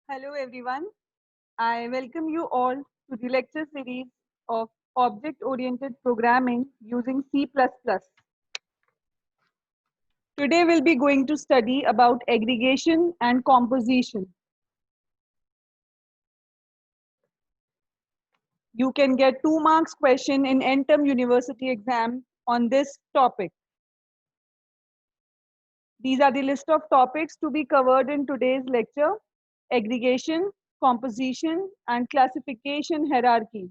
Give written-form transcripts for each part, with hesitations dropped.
Hello everyone. I welcome you all to the lecture series of object-oriented programming using C++. Today we'll be going to study about aggregation and composition. You can get 2 marks question in NTEM University exam on this topic. These are the list of topics to be covered in today's lecture: aggregation, composition, and classification hierarchies.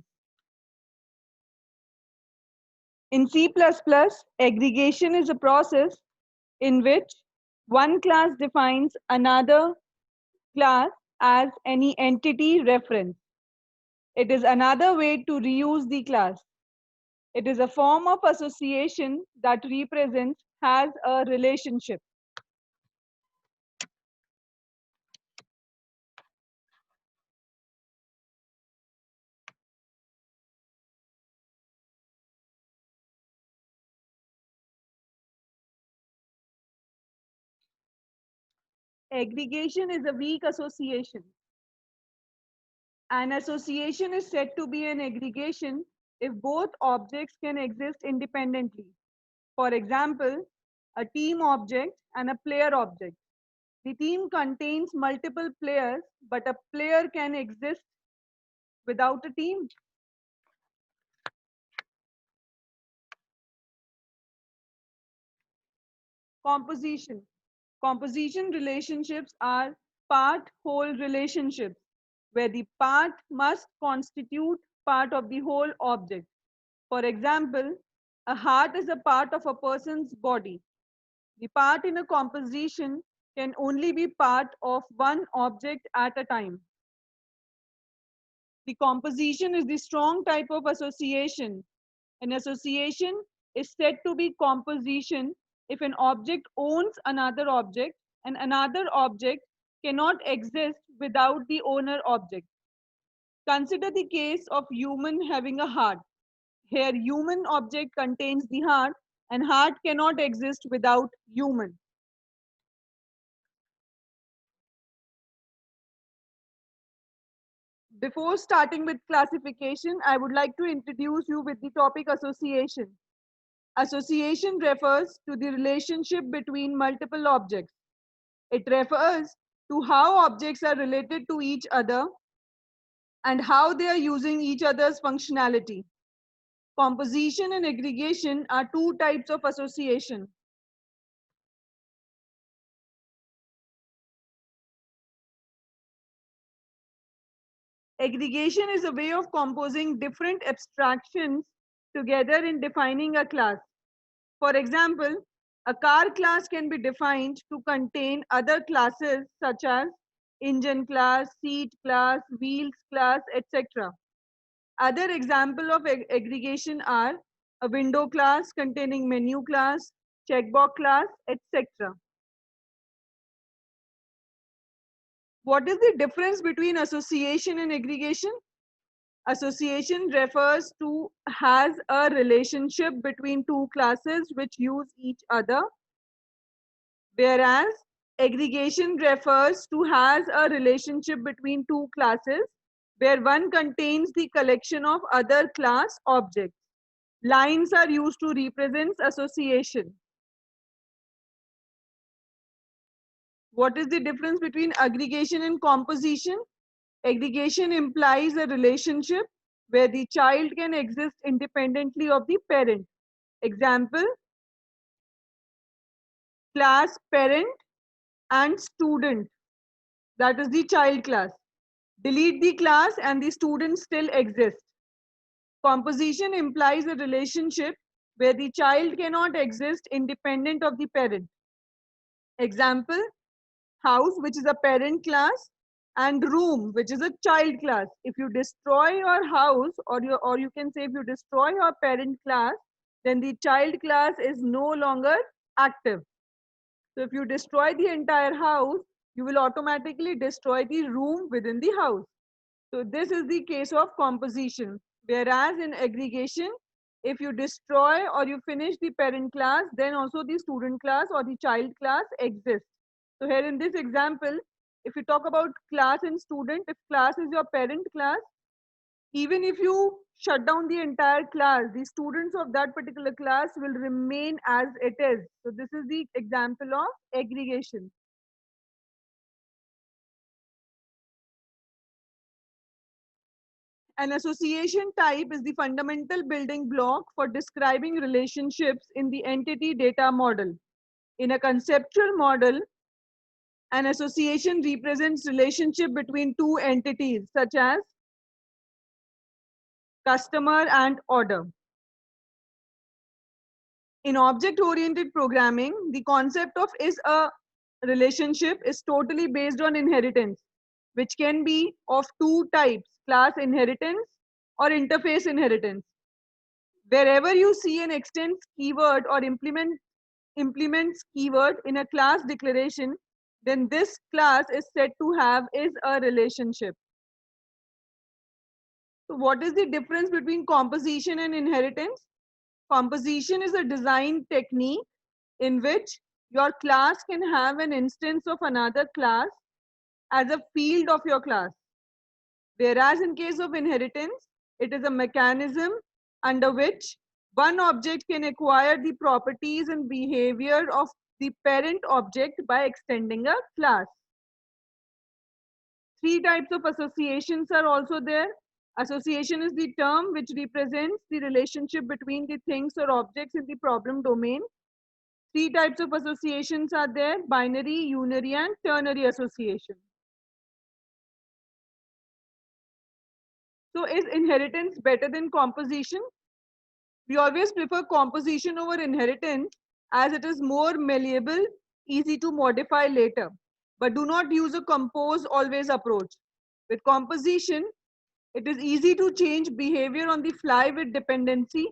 In C++, aggregation is a process in which one class defines another class as any entity reference. It is another way to reuse the class. It is a form of association that represents has a relationship. Aggregation is a weak association. An association is said to be an aggregation if both objects can exist independently. For example, a team object and a player object. The team contains multiple players, but a player can exist without a team. Composition. Composition relationships are part-whole relationships, where the part must constitute part of the whole object. For example, a heart is a part of a person's body. The part in a composition can only be part of one object at a time. The composition is the strong type of association. An association is said to be composition if an object owns another object and another object cannot exist without the owner object. Consider the case of human having a heart. Here human object contains the heart and heart cannot exist without human. Before starting with classification, I would like to introduce you with the topic association. Association refers to the relationship between multiple objects. It refers to how objects are related to each other and how they are using each other's functionality. Composition and aggregation are two types of association. Aggregation is a way of composing different abstractions together in defining a class. For example, a car class can be defined to contain other classes such as engine class, seat class, wheels class, etc. Other examples of aggregation are a window class containing menu class, checkbox class, etc. What is the difference between association and aggregation? Association refers to has a relationship between two classes which use each other, whereas aggregation refers to has a relationship between two classes where one contains the collection of other class objects. Lines are used to represent association. What is the difference between aggregation and composition? Aggregation implies a relationship where the child can exist independently of the parent. Example, class parent and student, that is the child class. Delete the class and the student still exists. Composition implies a relationship where the child cannot exist independent of the parent. Example, house, which is a parent class, and room, which is a child class. If you destroy your house, or you can say if you destroy your parent class, then the child class is no longer active. So if you destroy the entire house, you will automatically destroy the room within the house. So this is the case of composition. Whereas in aggregation, if you destroy or you finish the parent class, then also the student class or the child class exists. So here in this example, If you talk about class and student, if class is your parent class, even if you shut down the entire class, the students of that particular class will remain as it is. So this is the example of aggregation. An association type is the fundamental building block for describing relationships in the entity data model. In a conceptual model, an association represents relationship between two entities such as customer and order. In object-oriented programming, the concept of is a relationship is totally based on inheritance, which can be of two types, class inheritance or interface inheritance. Wherever you see an extends keyword or implements keyword in a class declaration, then this class is said to have is a relationship. So what is the difference between composition and inheritance? Composition is a design technique in which your class can have an instance of another class as a field of your class. Whereas in case of inheritance, it is a mechanism under which one object can acquire the properties and behavior of the parent object by extending a class. Three types of associations are also there. Association is the term which represents the relationship between the things or objects in the problem domain. Three types of associations are there: binary, unary, and ternary association. So is inheritance better than composition? We always prefer composition over inheritance as it is more malleable, easy to modify later. But do not use a compose always approach. With composition, it is easy to change behavior on the fly with dependency.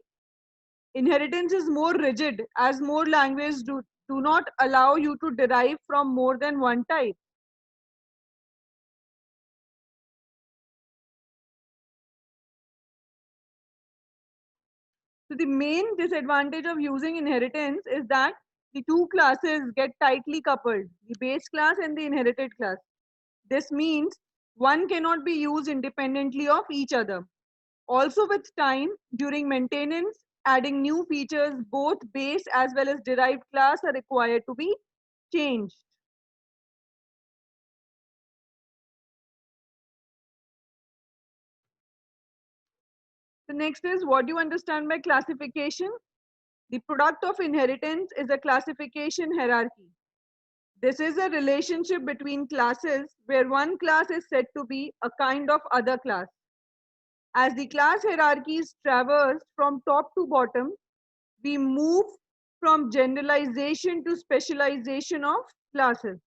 Inheritance is more rigid as more languages do not allow you to derive from more than one type. So the main disadvantage of using inheritance is that the two classes get tightly coupled, the base class and the inherited class. This means one cannot be used independently of each other. Also with time, during maintenance, adding new features, both base as well as derived class are required to be changed. The next is, what do you understand by classification? The product of inheritance is a classification hierarchy. This is a relationship between classes where one class is said to be a kind of other class. As the class hierarchy is traversed from top to bottom, we move from generalization to specialization of classes.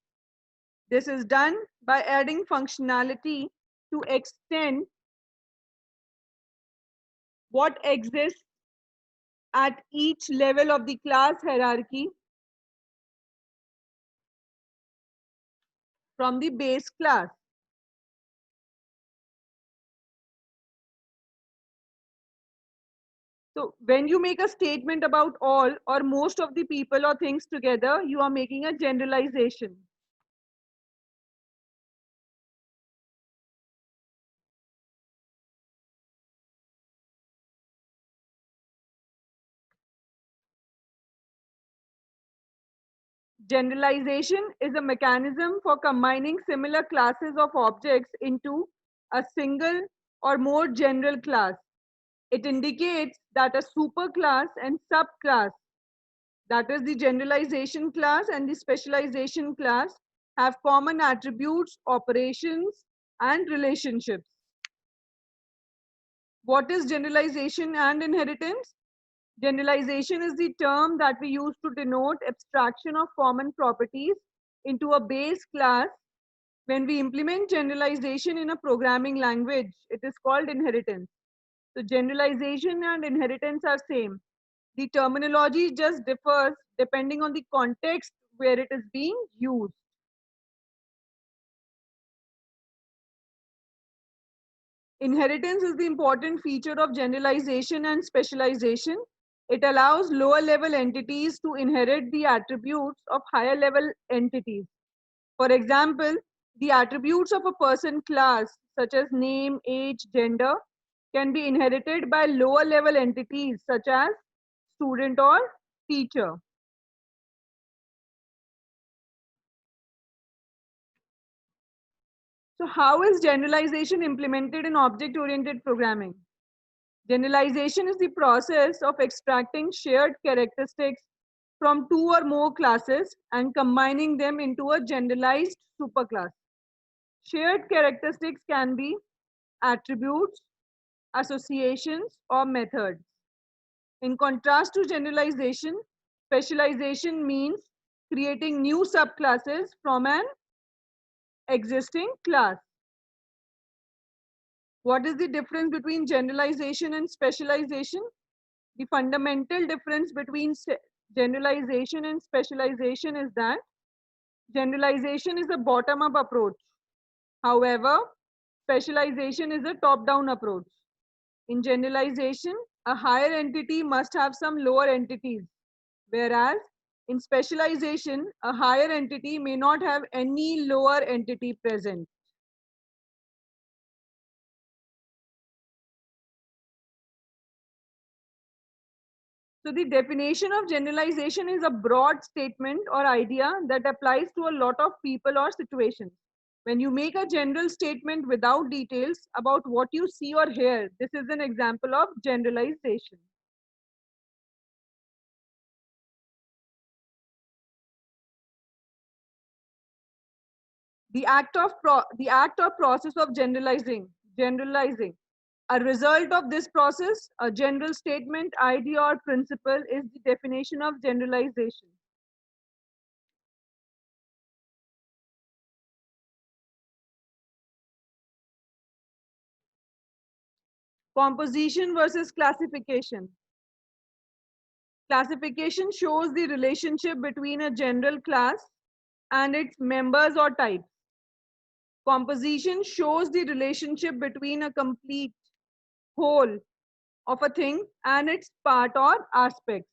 This is done by adding functionality to extend what exists at each level of the class hierarchy from the base class. So when you make a statement about all or most of the people or things together, you are making a generalization. Generalization is a mechanism for combining similar classes of objects into a single or more general class. It indicates that a superclass and subclass, that is the generalization class and the specialization class, have common attributes, operations, and relationships. What is generalization and inheritance? Generalization is the term that we use to denote abstraction of common properties into a base class. When we implement generalization in a programming language, it is called inheritance. So generalization and inheritance are same. The terminology just differs depending on the context where it is being used. Inheritance is the important feature of generalization and specialization. It allows lower level entities to inherit the attributes of higher level entities. For example, The attributes of a person class, such as name, age, gender, can be inherited by lower level entities such as student or teacher. So how is generalization implemented in object-oriented programming? Generalization is the process of extracting shared characteristics from two or more classes and combining them into a generalized superclass. Shared characteristics can be attributes, associations, or methods. In contrast to generalization, specialization means creating new subclasses from an existing class. What is the difference between generalization and specialization? The fundamental difference between generalization and specialization is that generalization is a bottom-up approach. However, specialization is a top-down approach. In generalization, a higher entity must have some lower entities, whereas in specialization, a higher entity may not have any lower entity present. So the definition of generalization is a broad statement or idea that applies to a lot of people or situations. When you make a general statement without details about what you see or hear, this is an example of generalization. The act or process of generalizing. A result of this process, a general statement, idea, or principle is the definition of generalization. Composition versus classification. Classification shows the relationship between a general class and its members or types. Composition shows the relationship between a complete whole of a thing and its part or aspects.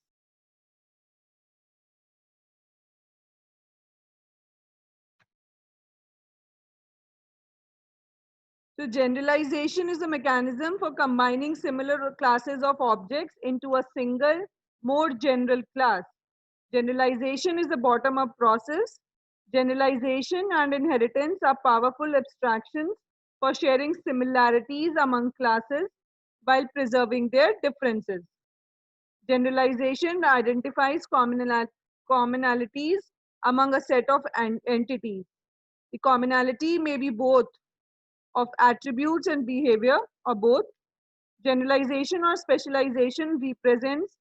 So generalization is a mechanism for combining similar classes of objects into a single, more general class. Generalization is a bottom-up process. Generalization and inheritance are powerful abstractions for sharing similarities among classes while preserving their differences. Generalization identifies commonalities among a set of entities. The commonality may be both of attributes and behavior, or both. Generalization or specialization represents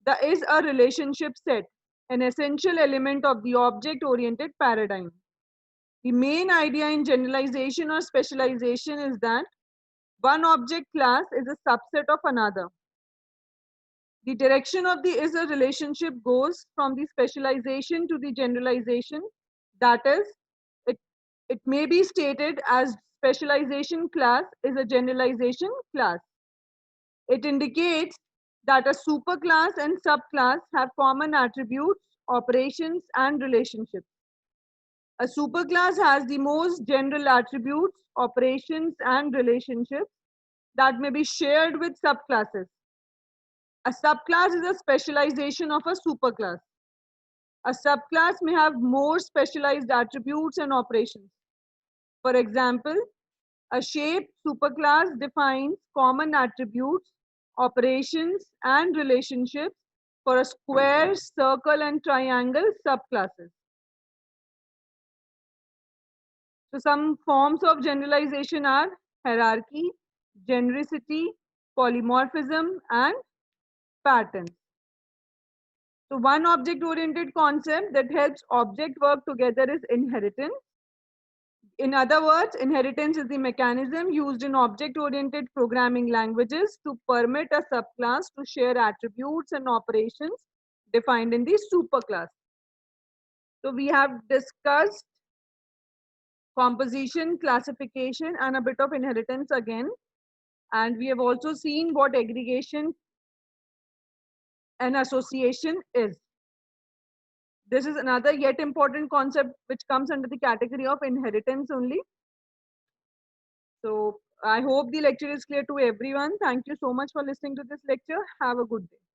the is a relationship set, an essential element of the object-oriented paradigm. The main idea in generalization or specialization is that one object class is a subset of another. The direction of the is a relationship goes from the specialization to the generalization. That is, it, it may be stated as specialization class is a generalization class. It indicates that a superclass and subclass have common attributes, operations, and relationships. A superclass has the most general attributes, operations, and relationships that may be shared with subclasses. A subclass is a specialization of a superclass. A subclass may have more specialized attributes and operations. For example, a shape superclass defines common attributes, operations, and relationships for a square, circle, and triangle subclasses. So some forms of generalization are hierarchy, genericity, polymorphism, and patterns. So one object-oriented concept that helps object work together is inheritance. In other words, inheritance is the mechanism used in object-oriented programming languages to permit a subclass to share attributes and operations defined in the superclass. So we have discussed composition, classification, and a bit of inheritance again. And we have also seen what aggregation and association is. This is another yet important concept which comes under the category of inheritance only. So I hope the lecture is clear to everyone. Thank you so much for listening to this lecture. Have a good day.